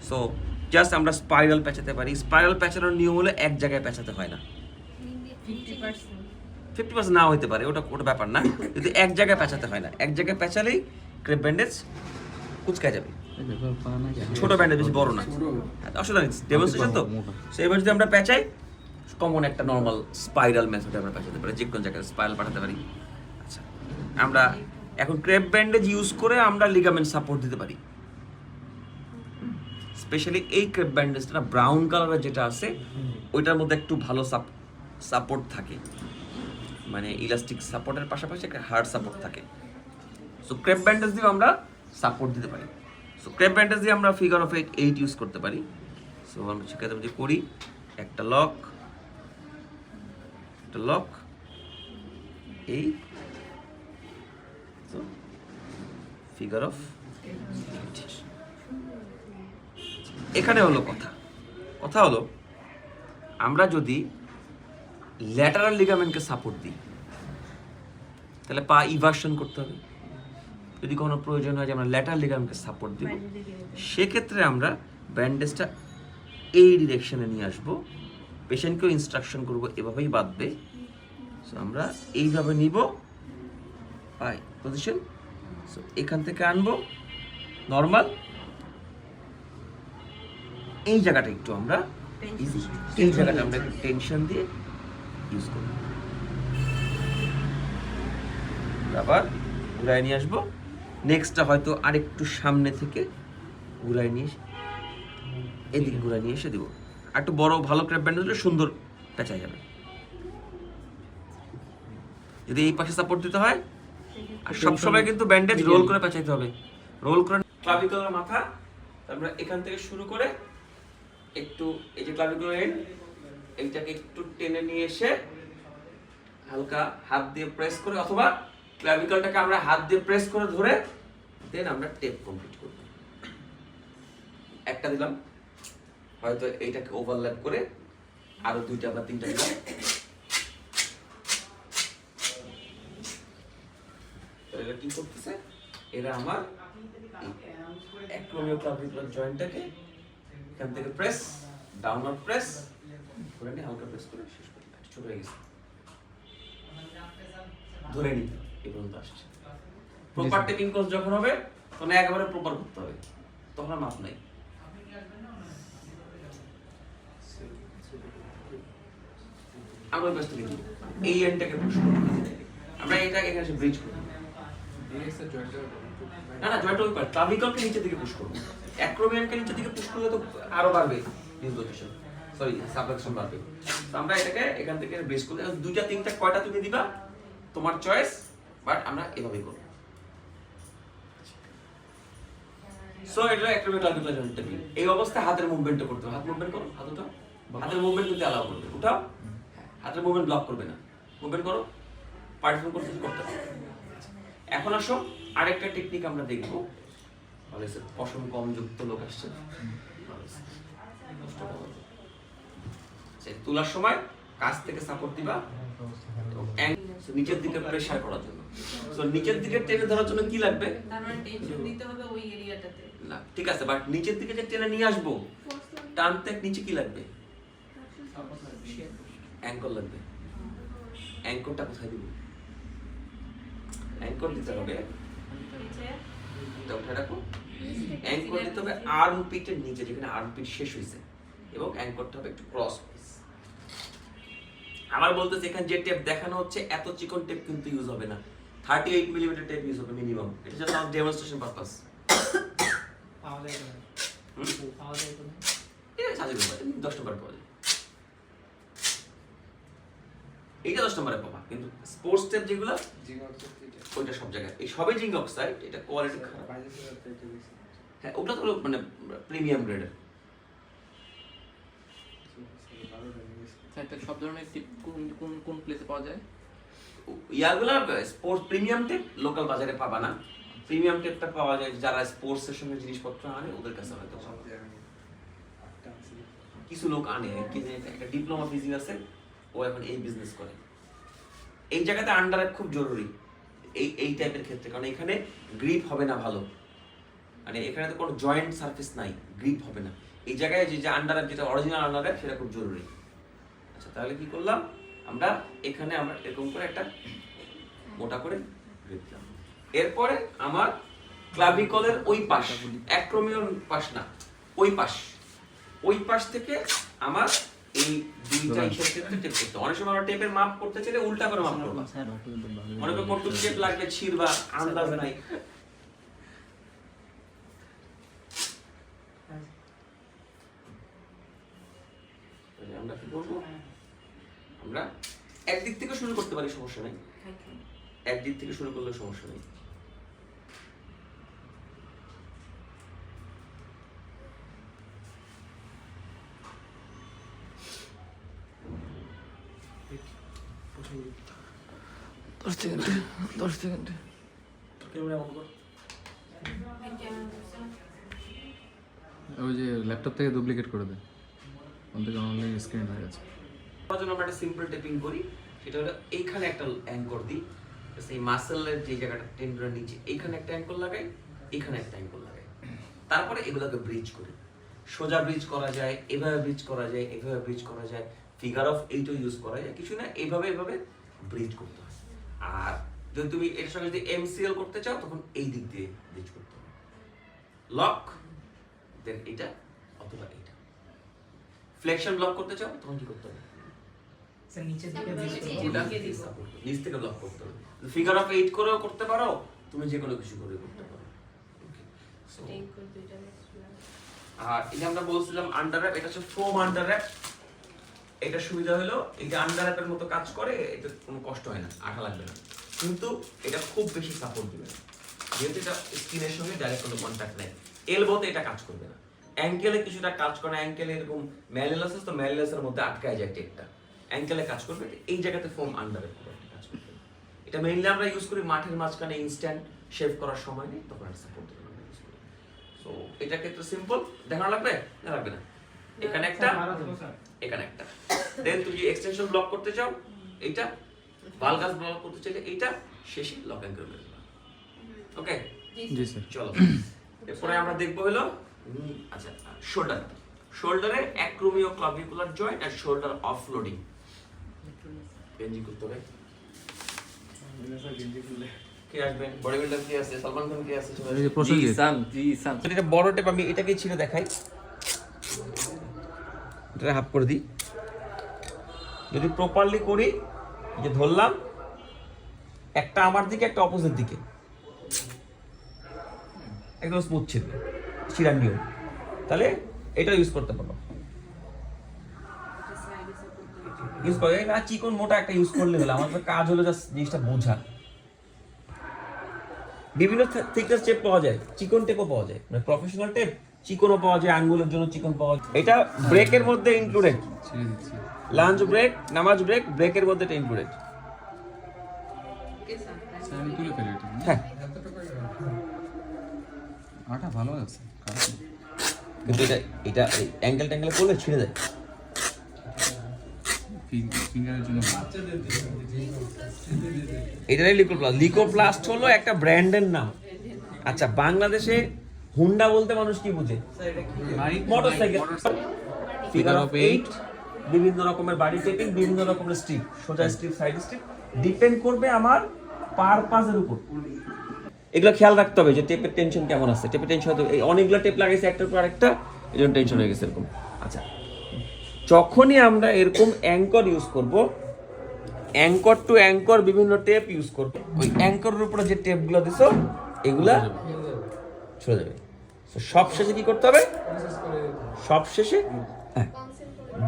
So just আমরা spiral পেঁচাতে পারি। Spiral পেঁচানোর নিয়ম হলো এক জায়গায় পেঁচাতে হয় না, 50% না হইতে পারে, ওটা ব্যাপার না, কিন্তু এক জায়গায় পেঁচাতে হয় না। এক জায়গায় পেঁচালেই ক্রেপ ব্যান্ডেজ কুচকা যাবে। ছোট ব্যান্ডেজ, বেশি বড় না, অসুবিধা নেই, ডেমনস্ট্রেশন তো। সো এবার যদি আমরা পেঁচাই, কমন একটা নর্মাল স্পাইরাল মেথডে আমরা পেঁচাতে পারি, যে কোনো জায়গায় স্পাইরাল পাঠাতে পারি। আচ্ছা, আমরা এখন ক্রেপ ব্যান্ডেজ ইউজ করে আমরা লিগামেন্ট সাপোর্ট দিতে পারি। স্পেশালি এই ক্রেপ ব্যান্ডেজটা ব্রাউন কালারের যেটা আছে, ওইটার মধ্যে একটু ভালো সাপোর্ট থাকে, মানে ইলাস্টিক সাপোর্টের পাশাপাশি একটা হার্ড সাপোর্ট থাকে। সো ক্রেপ ব্যান্ডেজ দিয়ে আমরা সাপোর্ট দিতে পারি। সো ক্রেপ ব্যান্ডেজ দিয়ে আমরা ফিগার অফ 8 ইউজ করতে পারি। সো আমরা সেক্ষেত্রে যদি করি, একটা লক, এই ফিগার অফ 8। এখানে হলো কথা হলো, আমরা যদি ল্যাটারাল লিগামেন্টকে সাপোর্ট দিই, তাহলে পা ইভার্সন করতে হবে। যদি কোনো প্রয়োজন হয় যে আমরা ল্যাটারাল লিগামেন্টকে সাপোর্ট দিব, সেক্ষেত্রে আমরা ব্যান্ডেজটা এই ডিরেকশনে নিয়ে আসবো, পেশেন্টকেও ইনস্ট্রাকশন করবো এভাবেই বাঁধবে। সো আমরা এইভাবে নিব, পাই পজিশন। সো এখান থেকে আনবো নর্মাল, এই জায়গাটা একটু আমরা এই জায়গাটা আমরা একটু টেনশন দিয়ে ইউজ করব। আবার ঘুরায় নিয়ে আসবো, নেক্সটটা হয়তো আরেকটু সামনে থেকে ঘুরায় নিয়ে এদিকে ঘুরায় নিয়ে এসে দিব। আর একটু বড় ভালো ক্র্যাপ ব্যান্ডেজ হলে সুন্দর পেঁচা যাবে। যদি এই পাশে সাপোর্ট দিতে হয়, আর সবসময় কিন্তু ব্যান্ডেজ রোল করে পেঁচাইতে হবে, রোল করে। ক্লাভিকুলার মাথা আমরা এখান থেকে শুরু করে একটু এই যে ক্লাভিকুলার এন্ড, এইটাকে একটু টেনে নিয়ে এসে হালকা হাত দিয়ে প্রেস করে, অথবা ক্লাভিকলটাকে আমরা হাত দিয়ে প্রেস করে ধরে দেন আমরা টেপ কমপ্লিট করব। একটা দিলাম, হয়তো এইটাকে ওভারল্যাপ করে আরো 2টা বা 3টা দিলাম। এরা কি করতেছে, এরা আমার অ্যাক্রোমিও ক্লাভিকুলার জয়েন্টটাকে এখান থেকে প্রেস, ডাউনওয়ার্ড প্রেস করে নিয়ে হালকা প্রেস করে শেষ করি। ছোট হয়ে গেছে, ধরে নিতে এই পর্যন্ত আসছে। প্রপার টেপিং কোর্স যখন হবে, তখন একেবারে প্রপার করতে হবে, তখন আর মাপ নাই। আমরা ওই পাশ থেকে এই এন্ডটাকে পুশ করব, আমরা এটা এখানে এসে ব্রিজ করব। না জয়েন্ট ওই পার ক্লাভিকলকে নিচের দিকে পুশ করব, অ্যাক্রোমিয়ানকে নিচের দিকে পুশ করলে তো আরো বাড়বে ডিসলোকেশন, সরি সাবডাকশন বাড়বে। তো আমরা এটাকে এখান থেকে ব্রিজ করলে 2টা 3টা কয়টা তুমি দিবা তোমার চয়েস, বাট আমরা এভাবেই করব। সো এটা অ্যাক্রোমিয়াল ক্লাভিকুলার জয়েন্ট টেপিং। এই অবস্থায় হাতের মুভমেন্টটা করতে হবে। হাত মুভমেন্ট করো, হাত উঠাও, হাতের মুভমেন্ট কিন্তু অ্যালাউ করবে, উঠাও, হাতের মুভমেন্ট ব্লক করবে না, মুভমেন্ট করো, পার্টিসিপেট করতে হবে। এখন আসো আরেকটা টেকনিক আমরা দেখব, ভালো আছে, পশম কম যুক্ত লোক আসছে, তোলার সময় কাছ থেকে সাপোর্ট দিবা, নিচের দিকে প্রেসার করার জন্য। সো নিচের দিকে টেনে ধরার জন্য কি লাগবে, টেনশন দিতে হবে ওই এরিয়াটাতে না, ঠিক আছে, বাট নিচের দিকে যে টেনে নিয়ে আসবো, টানতে নিচে কি লাগবে, অ্যাঙ্কর লাগবে। অ্যাঙ্করটা কোথায় দিব, অ্যাঙ্কর দিতে হবে, এটা উঠে রাখো, অ্যাঙ্কর দিতে হবে আর্মপিটের নিচে, যেখানে আর্মপিট শেষ হয়েছে, এবং অ্যাঙ্করটা হবে একটু ক্রস। আমার বলতেছে এখানে যে টেপ দেখানো হচ্ছে, এত চিকন টেপ কিন্তু ইউজ হবে না, 38 মিলিমিটার টেপ ইউজ হবে মিনিমাম। এটা জাস্ট আমার ডেমনস্ট্রেশন পারপাস। পাওয়া যায় না, পাওয়া যায় না, এটা সাজে 10 টাকা পাওয়া যায়, এইটা 10 নম্বরে পাবা। কিন্তু স্পোর্টস টেপ যেগুলো ওইটা সব জায়গায়, এই সবই জিঙ্ক অক্সাইড, এটা কোয়ালিটি খারাপ। হ্যাঁ, ওটা তো মানে প্রিমিয়াম গ্রেডের। সব ধরনের টিপ কোন কোন প্লেসে পাওয়া যায়? ইয়াগুলা স্পোর্টস প্রিমিয়াম টেপ লোকাল বাজারে পাবা না। প্রিমিয়াম টেপটা পাওয়া যায় যারা স্পোর্টস এর সঙ্গে জিনিসপত্র আনে, ওদের কাছে হয়তো পাওয়া যায়। কিছু লোক আনে, একটা ডিপ্লোমা ফিজিং আছে, ও এখন এই বিজনেস করে। এই জায়গাতে আন্ডার খুব জরুরি এই টাইপের ক্ষেত্রে, কারণ এখানে গ্রিপ হবে না ভালো, মানে এখানে তো কোনো জয়েন্ট সারফেস নাই, গ্রিপ হবে না। এই জায়গায় যে আন্ডারঅ্যাপ যেটা অরিজিনাল আন্ডারঅ্যাপ সেটা খুব জরুরি। আচ্ছা তাহলে কি করলাম আমরা এখানে আমরা এরকম করে একটা মোটা করে গ্রিপ দিলাম। এরপরে আমার ক্লাভিকলের ওই পাশ, অ্যাক্রোমিয়ন পাশ না, ওই পাশ থেকে আমার এই দুইটা ইসের ক্ষেত্রে টেপ করতে হয়। অনেক সময় আমরা টেপের মাপ করতে চাইলে উল্টা করে মাপ করবো, মনে করো কত টেপ লাগবে ছিড়বা আন্দাজ নাই। আমরা কি করবো, আমরা একদিক থেকে শুরু করতে পারি, সমস্যা নেই, একদিক থেকে শুরু করলে সমস্যা নেই। দশ সেকেন্ড ওই যে ল্যাপটপ থেকে ডুপ্লিকেট করে দেয়, ওখান থেকে অনলাইন স্ক্রিন হয়ে গেছে। তার জন্য আমরা একটা সিম্পল টেপিং করি, সেটা হলো এইখানে একটা অ্যাঙ্কর দিই, সেই মাসেলের যে জায়গাটা টেন্ডারের নিচে এইখানে একটা অ্যাঙ্কর লাগাই, এইখানে একটা অ্যাঙ্কর লাগাই। তারপরে এগুলোকে ব্রিজ করি। সোজা ব্রিজ করা যায়, এভাবে ব্রিজ করা যায়, এভাবে ব্রিজ করা যায়, ফিগার অফ এইটও ইউজ করা যায়, কিছু না এইভাবে ব্রিজ করতে হয়। আর যদি তুমি এর সঙ্গে যদি এমসিএল করতে চাও তখন এই দিক দিয়ে ব্রিজ করতে হবে, লক দেন এটা অথবা এটা। ফ্লেকশন ব্লক করতে চাও তখন কি করতে হবে, নিচ থেকে ব্লক করতে হবে। ফিগার অফ 8 করেও করতে পারো, তুমি যে কোনো কিছু করে করতে পারো। আর এটা আমরা বলছিলাম আন্ডারর্যাপ, এটা হচ্ছে ফোম আন্ডারর্যাপ। এটা সুবিধা হলো এটা আন্ডারর্যাপের মতো কাজ করে, এটা কোনো কষ্ট হয় না, আঠা লাগবে না, কিন্তু এটা খুব বেশি সাপোর্ট দিবে না, যেহেতু এটা স্কিনের সঙ্গে ডাইরেক্ট কোনো কন্ট্যাক্ট নেই। এলবোতে এটা কাজ করবে না, অ্যাঙ্কেলে কিছুটা কাজ করে, অ্যাঙ্কেলে এরকম ম্যালিলাস আছে তো ম্যালিলাসের মধ্যে আটকায় যায় টেপটা, অ্যাঙ্কেলে কাজ করবে, এই জায়গাতে ফোম আন্ডারর্যাপ করে কাজ করবে। এটা মেইনলি আমরা ইউজ করি মাঠের মাঝখানে ইনস্ট্যান্ট শেভ করার সময় নেই, তখন একটা সাপোর্ট দিতে আমরা ইউজ করি। সো এটা ক্ষেত্রে সিম্পল, দেখানো লাগবে না লাগবে না, এখানে একটা এখানে একটা। দেন তুমি এক্সটেনশন ব্লক করতে চাও এইটা, ভালগাস ব্লক করতে চাইলে এইটা, শেষে লক অ্যাঙ্কর করে দিলাম। ওকে জি স্যার। চলো এরপরে আমরা দেখবো হলো আচ্ছা শোল্ডার। শোল্ডারে অ্যাক্রোমিও ক্লাভিকুলার জয়েন্ট আর শোল্ডার অফলোডিং। বেঞ্জি করতে হবে। কে আসবে, বডি বিল্ডার কে আছে, সালমান খান কে আছে, এই যে প্রসেনজিৎ। জি সান। এটা বড় টেপ, আমি এটাকেই ছিঁড়ে দেখাই, এটা হাফ করে দিই। যদি প্রপারলি করি, এই যে ধরলাম একটা আমার দিকে একটা অপোজিট দিকে, একদম স্মুথ ছিড়বে, ছিঁড়ার নিয়ম, তাহলে এটা ইউজ করতে পারো। ইউজ করে না চিকন মোটা একটা ইউজ করলে হলো, আমার তো কাজ হলো জাস্ট জিনিসটা বোঝা। বিভিন্ন থিকনেস টেপ পাওয়া যায়, চিকন টেপও পাওয়া যায়, মানে প্রফেশনাল টেপ চিকনও পাওয়া যায়, আঙ্গুলের জন্য চিকন পাওয়া যায়। এটা ব্রেকের মধ্যে ইনক্লুডেড, ছেড়ে দিচ্ছি। লাঞ্চ ব্রেক, নামাজ ব্রেক, ব্রেকের মধ্যে এটা ইনক্লুডেড। স্যার আমি তুলে ফেলি এটা। হ্যাঁ, আটা ভালো আছে, খারাপ না। কিন্তু এটা অ্যাঙ্গেল ট্যাঙ্গেল করলে ছিঁড়ে যায়। ফিঙ্গারের জন্য এটাই লিকোপ্লাস্ট। লিকোপ্লাস্ট হলো একটা ব্র্যান্ডের নাম। আচ্ছা, বাংলাদেশে হুন্ডা বলতে মানুষ কি বুঝে? মোটরসাইকেল। ফিগার অফ 8, বিভিন্ন রকমের বডি টেপিং, বিভিন্ন রকমের স্ট্রিপ, সোজা স্ট্রিপ, সাইড স্ট্রিপ, ডিপেন্ড করবে আমার পারপাসের উপর। এগুলো খেয়াল রাখতে হবে যে টেপের টেনশন কেমন আছে। টেপের টেনশন হয়তো এই অনেকগুলো টেপ লাগাইছে একটার পর আরেকটা, এই জন্য টেনশন হয়ে গেছে এরকম। আচ্ছা, যখনই আমরা এরকম অ্যাঙ্কর ইউজ করব, অ্যাঙ্কর টু অ্যাঙ্কর বিভিন্ন টেপ ইউজ করব, ওই অ্যাঙ্করের উপরে যে টেপগুলো দিছো এগুলা চলে যাবে। সব শেষে কি করতে হবে? সব শেষে হ্যাঁ,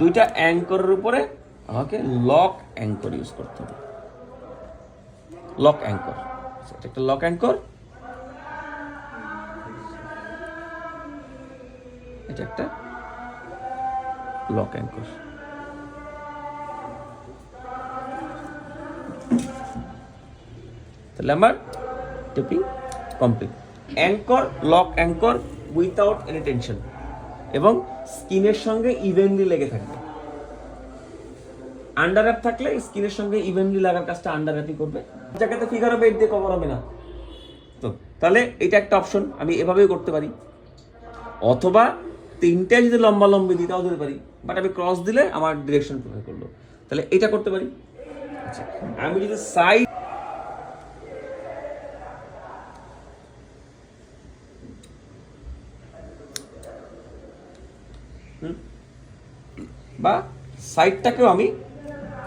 দুইটা অ্যাঙ্করের উপরে আমাকে লক অ্যাঙ্কর ইউজ করতে হবে। লক অ্যাঙ্কর, এটা একটা লক অ্যাঙ্কর, এটা একটা লক অ্যাঙ্কর। তাহলে আমার tapping complete. Anchor, lock anchor without any tension, এবং স্কিনের সঙ্গে ইভেনলি লেগে থাকবে। আন্ডারঅ্যাপ থাকলে স্কিনের সঙ্গে ইভেনলি লাগার কাজটা আন্ডারঅ্যাপই করবে। জায়গাতে ফিগার অফ 8 দিয়ে কভার হবে না। তো তাহলে এটা একটা অপশন, আমি এভাবেই করতে পারি, অথবা তিনটায় যদি লম্বা লম্বি দিই তাও দিতে পারি, বাট আমি ক্রস দিলে আমার ডিরেকশন প্রভাব করলো, তাহলে এটা করতে পারি। আচ্ছা, আমি যদি সাইড বা সাইডটাকেও আমি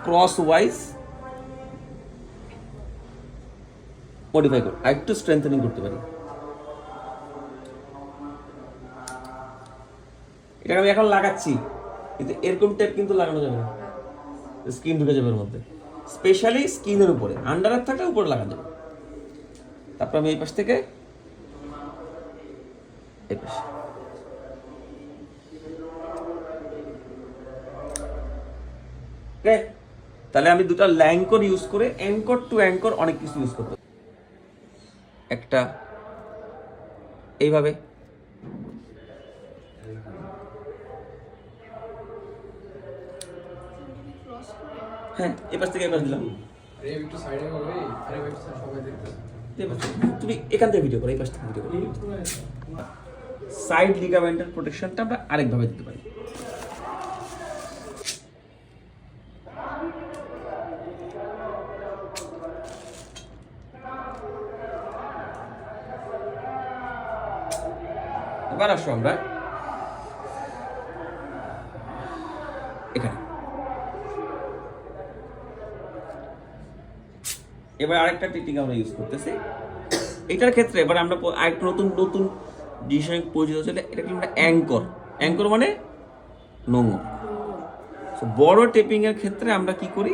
ক্রস ওয়াইজ মডিফাই করি, একটু স্ট্রেংথেনিং করতে পারি। এটা আমি এখন লাগাচ্ছি, কিন্তু এরকম টেপ কিন্তু লাগানো যাবে না, স্কিন ঢুকে যাবে এর মধ্যে, স্পেশালি স্কিনের উপরে, আন্ডার থাকলে উপরে লাগানো যাবে। তারপর আমি এই পাশ থেকে এই পাশে ওকে। তাহলে আমি দুটো ল্যাঙ্কর ইউজ করে অ্যাঙ্কর টু অ্যাঙ্কর অনেক কিছু ইউজ করতে পারি। একটা এইভাবে, হ্যাঁ এই পাশ থেকে এই পাশ দিলাম, তুমি এখান থেকে ভিডিও করো, এই পাশ থেকে ভিডিও করো। সাইড লিগামেন্টের প্রোটেকশনটা আমরা আরেকভাবে দিতে পারি। এবার আসো আমরা এখানে, এবার আরেকটা টেকনিক আমরা ইউজ করতেছি এটার ক্ষেত্রে। এবার আমরা আরেকটা নতুন নতুন জিনিস পরিচিত হচ্ছে, এটাকে আমরা অ্যাঙ্কর, অ্যাঙ্কর মানে নোংর। বড় টেপিং এর ক্ষেত্রে আমরা কি করি,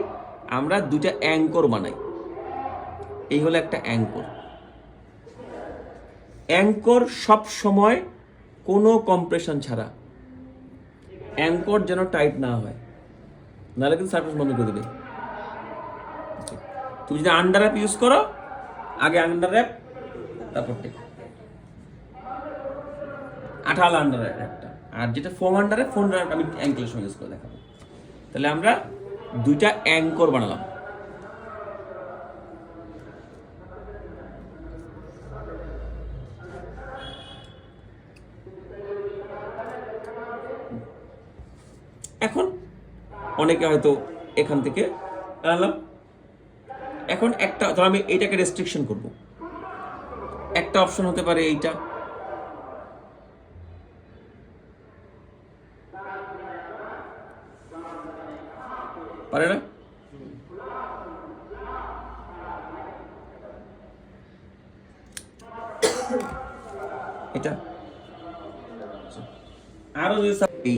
আমরা দুইটা অ্যাঙ্কর বানাই। এই হলো একটা অ্যাঙ্কর। অ্যাঙ্কর সব সময় কোনো কম্প্রেশন ছাড়া, অ্যাঙ্কর যেন টাইট না হয়, নাহলে কিন্তু সার্ফেস বন্ধ করে দেবে। তুমি যদি আন্ডার র্যাপ ইউজ করো, আগে আন্ডার র্যাপ, তারপর টেপ, আঠালা আন্ডার র্যাপটা, আর যেটা foam under wrap, foam wrap আমি অ্যাঙ্কেলের সঙ্গে ইউজ করে দেখাবো। তাহলে আমরা দুইটা অ্যাঙ্কর বানালাম। এখন অনেকে হয়তো এখান থেকে আনলাম, এখন একটা ধর আমি এইটাকে রেস্ট্রিকশন করব, একটা অপশন হতে পারে এইটা, পারে না? এটা আরো এই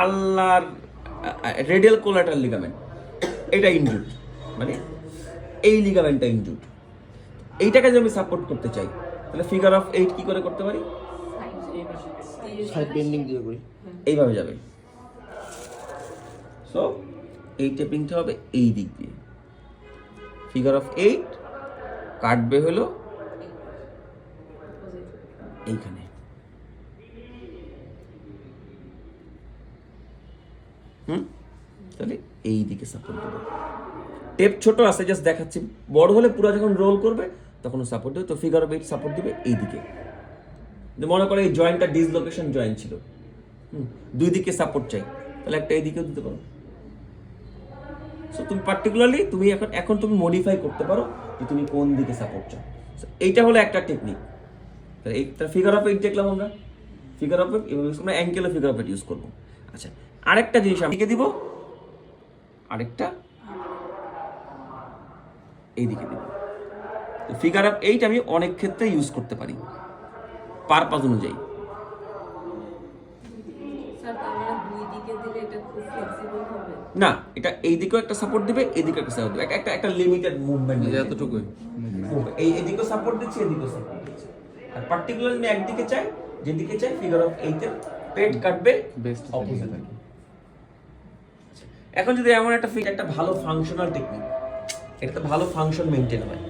আল্লাহর রেডিয়াল কোলাটারাল লিগামেন্ট, এটা ইনজুড, মানে এই লিগামেন্টটা ইনজুড, এইটাকে যদি আমি সাপোর্ট করতে চাই, তাহলে ফিগার অফ 8 কি করে করতে পারি, সাইড বেন্ডিং দিয়ে করি, এইভাবে যাবে। সো এই টেপিংটা হবে এই দিক দিয়ে, ফিগার অফ 8 কাটবে হলো এইখানে। তাহলে এই দিকে সাপোর্ট দেবে। টেপ ছোট আছে, জাস্ট দেখাচ্ছি, বড় হলে পুরো যখন রোল করবে তখন সাপোর্ট দেবে। তো ফিগার অফ 8 সাপোর্ট দিবে এই দিকে। মনে করে এই জয়েন্টটা ডিসলোকেশন জয়েন্ট ছিল, দুই দিকে সাপোর্ট চাই, তাহলে একটা এই দিকেও দিতে পারো। সো তুমি পার্টিকুলারলি তুমি এখন তুমি মডিফাই করতে পারো যে তুমি কোন দিকে সাপোর্ট চাও। এইটা হলো একটা টেকনিক। তাহলে এইটা ফিগার অফ 8 দেখলাম আমরা, ফিগার অফ 8 এভাবে আমরা অ্যাঙ্কেলও ফিগার অফ 8 ইউজ করবো। আচ্ছা, আরেকটা জিনিস আমি দিকে দিব, আরেকটা এই দিকে দিব। তো ফিগার অফ 8 আমি অনেক ক্ষেত্রে ইউজ করতে পারি পারপাস অনুযায়ী। স্যার তাহলে দুই দিকে দিলে এটা খুব ফ্লেক্সিবল হবে না, এটা এই দিকেও একটা সাপোর্ট দিবে, এদিকে একটা সাপোর্ট দিবে, একটা লিমিটেড মুভমেন্ট, এতটুকুই এইদিকেও সাপোর্ট দিচ্ছে, এদিকেও সাপোর্ট দিচ্ছে। আর পার্টিকুলারলি আমি একদিকে চাই, যেদিকে চাই ফিগার অফ 8 এর পেট কাটবে বেস্ট অপোজিট। এখন যদি এমন একটা একটা ভালো ফাংশনাল টেকনিক, এটা তো ভালো ফাংশন মেইনটেইন হয়।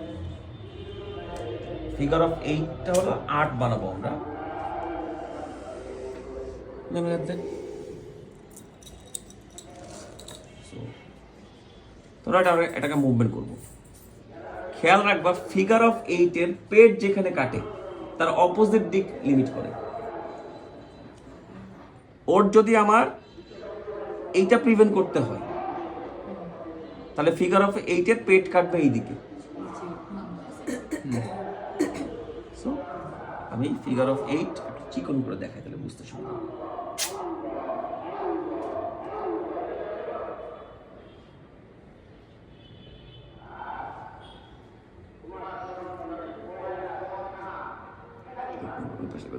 ফিগার অফ 8টা হলো 8 বানাবো আমরা, তোমরা এটাকে মুভমেন্ট করবো। খেয়াল রাখবা ফিগার অফ 8 এর পেট যেখানে কাটে তার অপোজিট দিক লিমিট করে। ওর যদি আমার এইটা প্রিভেন্ট করতে হয় তাহলে ফিগার অফ 8 এর পেট কাটবে এই দিকে। সো আমি ফিগার অফ 8 চিকন করে দেখাই তাহলে বুঝতে সুবিধা হবে।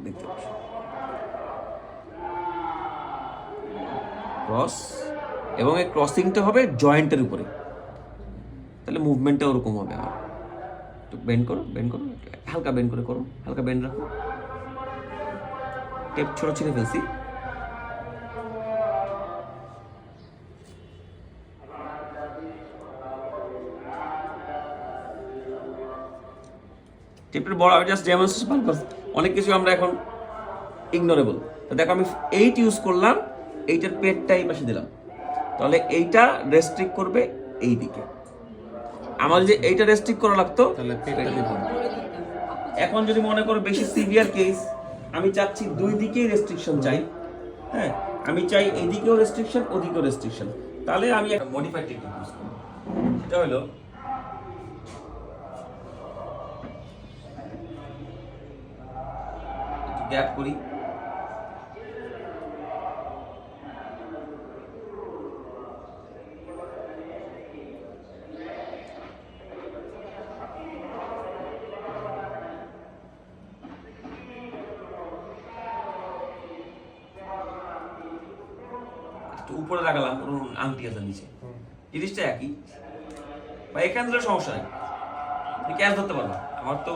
দেখতে পাচ্ছি ক্রস, এবং এই ক্রসিংটা হবে জয়েন্টের উপরে, তাহলে মুভমেন্টটা ওরকম হবে। আমার একটু বেন্ড করো, হালকা বেন্ড করে করো, হালকা বেন্ড রাখো। টেপ ছোট ছিঁড়ে ফেলছি। টেপের বড় জাস্ট ডেমনস্ট্রেশন পারপাস, অনেক কিছু আমরা এখন ইগনোরেবল। তো দেখো আমি 8 ইউজ করলাম, 8 পেটটা এই পাশে দিলাম, তাহলে এইটা রেস্ট্রিক্ট করবে এই দিকে। আমার যে এইটা রেস্ট্রিক্ট করা লাগতো, তাহলে পেটটা দিব। এখন যদি মনে করো বেশি সিভিয়ার কেস, আমি চাচ্ছি দুই দিকেই রেস্ট্রিকশন চাই, হ্যাঁ আমি চাই এদিকেও রেস্ট্রিকশন ওদিকেও রেস্ট্রিকশন, তাহলে আমি একটা মডিফাইড টেকনিক ইউজ করব। সেটা হলো একটু গ্যাপ করি, উপরে লাগালাম, আংটি আছে নিচে, জিনিসটা একই বা এখান থেকে সমস্যা নেই, তুমি ক্যাচ ধরতে পারবা। আমার তো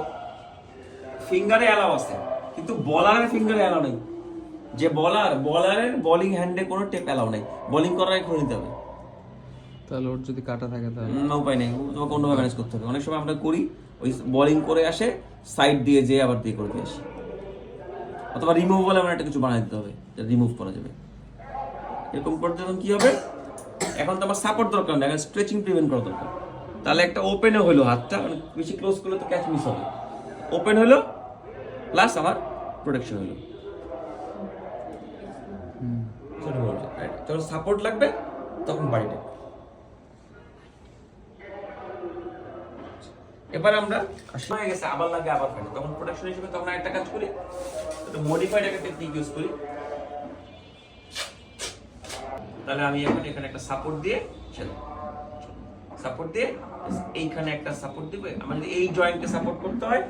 ফিঙ্গারে অ্যালাউ আছে, কিন্তু বলারের ফিঙ্গারে অ্যালাউ নেই। যে বলারের বোলিং হ্যান্ডে কোনো টেপ অ্যালাউ নেই, বোলিং করার আগে করে নিতে হবে। তাহলে ওর যদি কাটা থাকে তাহলে না, উপায় নেই, তোমাকে অন্যভাবে ম্যানেজ করতে হবে। অনেক সময় আমরা করি ওই বোলিং করে আসে সাইড দিয়ে যেয়ে আবার দিয়ে করে দিয়ে আসি, অথবা রিমুভেবল এমন একটা কিছু বানিয়ে দিতে হবে যেটা রিমুভ করা যাবে। এরকম করতে যখন কি হবে, এখন তো আমার সাপোর্ট দরকার নেই, এখন স্ট্রেচিং প্রিভেন্ট করা দরকার। তাহলে একটা ওপেনে হলো হাতটা, মানে বেশি ক্লোজ করলে তো ক্যাচ মিস হবে, ওপেন হলো প্লাস আমার প্রোটেকশন হলো। যখন সাপোর্ট লাগবে তখন বাড়িটা। এবার আমরা হয়ে গেছে, আবার লাগে আবার ফেলে, তখন প্রোটেকশন হিসেবে তখন একটা কাজ করি, একটা মডিফাইড একটা টেকনিক ইউজ করি। তাহলে আমি এখন এখানে একটা সাপোর্ট দিয়ে সাপোর্ট দিয়ে এইখানে একটা সাপোর্ট দিব। আমার যদি এই জয়েন্টকে সাপোর্ট করতে হয়,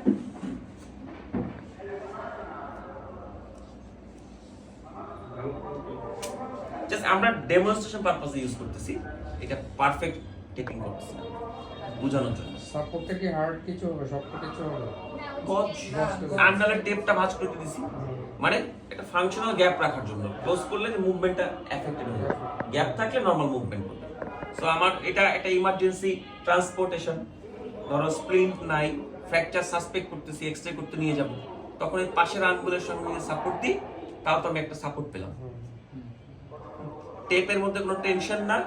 জাস্ট আমরা ডেমনস্ট্রেশন পারপাসে ইউজ করতেছি, এটা পারফেক্ট টেকনিক করতেছি বোঝানোর জন্য। সাপোর্টটা কি হার্ড কিছু হবে, শক্ত কিছু হবে? আন্ডারে টেপটা ভাঁজ করে দিয়েছি, মানে একটা ফাংশনাল গ্যাপ রাখার জন্য। ক্লোজ করলে যে মুভমেন্টটা এফেক্টেড হবে, গ্যাপ থাকলে নরমাল মুভমেন্ট করবে। সো আমার এটা একটা ইমার্জেন্সি ট্রান্সপোর্টেশন, ধরো স্প্লিন্ট নাই, ফ্র্যাকচার সাসপেক্ট করতেছি, এক্সরে করতে নিয়ে যাব, তখন এই পাশের আঙ্গুলের সঙ্গে সাপোর্ট দিই, তাও তো আমি একটা সাপোর্ট পেলাম। টেপের মধ্যে কোনো টেনশন না,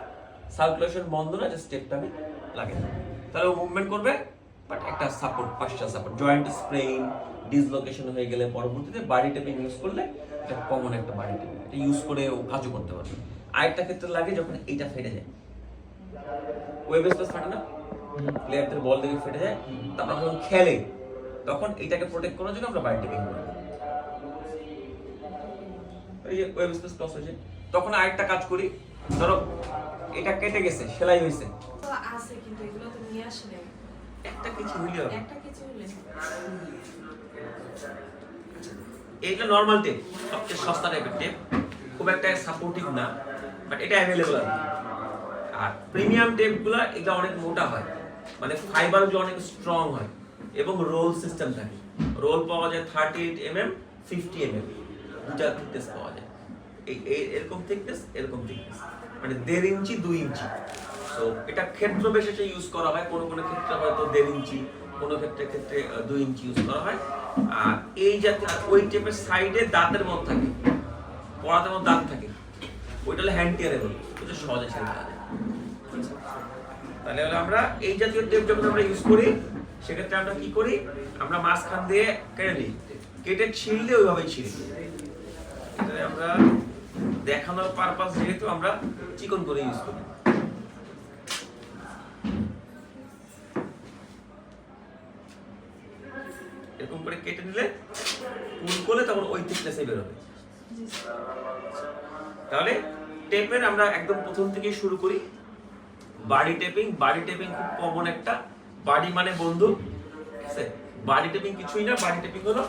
সার্কুলেশন বন্ধ না, জাস্ট টেপটা আমি লাগে, তাহলে ও মুভমেন্ট করবে, বাট একটা সাপোর্ট, পাঁচটা সাপোর্ট। জয়েন্ট স্প্রেইন ডিসলোকেশন হয়ে গেলে পরবর্তীতে বাড়ি টেপিং ইউজ করলে এটা কমন একটা বাড়ি টেপিং, এটা ইউজ করে ও কাজও করতে পারবে। আরেকটা ক্ষেত্রে লাগে যখন এইটা ফেটে যায়, ওয়েব স্পেস ফাটে না, প্লেয়ারদের বল দেখে ফেটে যায়, তারপর যখন খেলে তখন এইটাকে প্রোটেক্ট করার জন্য আমরা বাড়ি টেপিং করি। এই যে ওয়েব স্পেস ক্রস হয়েছে, তখন আরেকটা কাজ করি, ধরো এটা কেটে গেছে, সেলাই হয়েছে, তো আছে কিন্তু এগুলো তো নিয়ে আসে না। একটা কিছু হইলে হবে, একটা কিছু হলে এইটা নরমাল টেপ, সবচেয়ে সস্তা টাইপের টেপ, খুব একটা সাপোর্টিভ না, বাট এটা অ্যাভেলেবল আছে। আর প্রিমিয়াম টেপগুলো এটা অনেক মোটা হয়, মানে ফাইবারগুলো অনেক স্ট্রং হয় এবং রোল সিস্টেম থাকে। রোল পাওয়া যায় 38 mm 50 mm, দুটা থিকনেস পাওয়া যায়। এরকম থিকনেস, এরকম থিকনেস, মানে 1.5 ইঞ্চি 2 ইঞ্চি। তো এটা ক্ষেত্র বিশেষে ইউজ করা হয়, কোনো কোনো ক্ষেত্রে হয়তো 1.5 ইঞ্চি, কোনো ক্ষেত্রে 2 ইঞ্চি ইউজ করা হয়। আর এই জাতীয় ওই টেপের সাইডে দাঁতের মধ্যে থাকে, পড়াতের মধ্যে দাঁত থাকে, ওইটা হলো হ্যান্ড টিয়ারেবল, ওটা সহজে ছেড়ে দেওয়া যায়। তাহলে হলো আমরা এই জাতীয় টেপ যখন আমরা ইউজ করি, সেক্ষেত্রে আমরা কি করি, আমরা মাঝখান দিয়ে কেটে দিই, কেটে ছিঁড়লে ওইভাবেই ছিঁড়ি। এটারে আমরা দেখানোর পারপাস যেহেতু আমরা চিকন করে ইউজ করি। এরকম করে কেটে নিলে পুল করলে তখন ওই থিকনেসে বের হবে। তাহলে টেপের আমরা একদম প্রথম থেকে শুরু করি। বাডি টেপিং খুব কমন একটা। বাডি মানে বন্ধু, ঠিক আছে? বাডি টেপিং কিছুই না, বাডি টেপিং হলো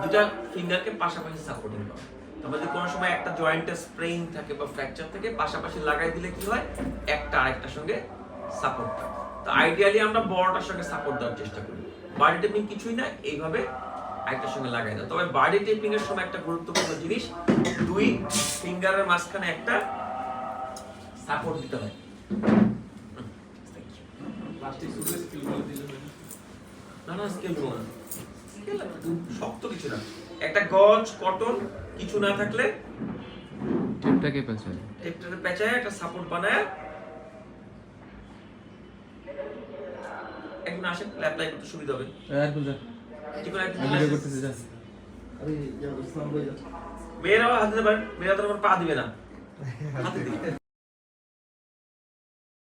দুটা ফিঙ্গারকে পাশাপাশি সাপোর্টিং করা। তবে যদি কোনো সময় একটা জয়েন্টে স্প্রেইন থাকে বা ফ্র্যাকচার থাকে, পাশাপাশি লাগাই দিলে কি হয়, একটা আরেকটার সঙ্গে সাপোর্ট পায়। তো আইডিয়ালি আমরা বড়টার সঙ্গে সাপোর্ট দেওয়ার চেষ্টা করি। বাডি টেপিং কিছুই না, এইভাবে আরেকটার সঙ্গে লাগাই দাও। তবে বাডি টেপিং এর সময় একটা গুরুত্বপূর্ণ জিনিস, দুই ফিঙ্গারের মাঝখানে একটা সাপোর্ট দিতে হয়। না স্কেল দেবো না, স্কেল শক্ত কিছু না, একটা গজ কটন কিছু না থাকলে টেপটাকে পেঁচায়। টেপটাকে পেঁচায় একটা সাপোর্ট বানায় একদম আসে অ্যাপ্লাই করতে সুবিধা হবে। যে কোনো একটা আরে ইসলাম ভাই মেয়েরাও হাতে দেবেন, মেয়েরা তো আবার পা দিবে না, হাতে দিবে।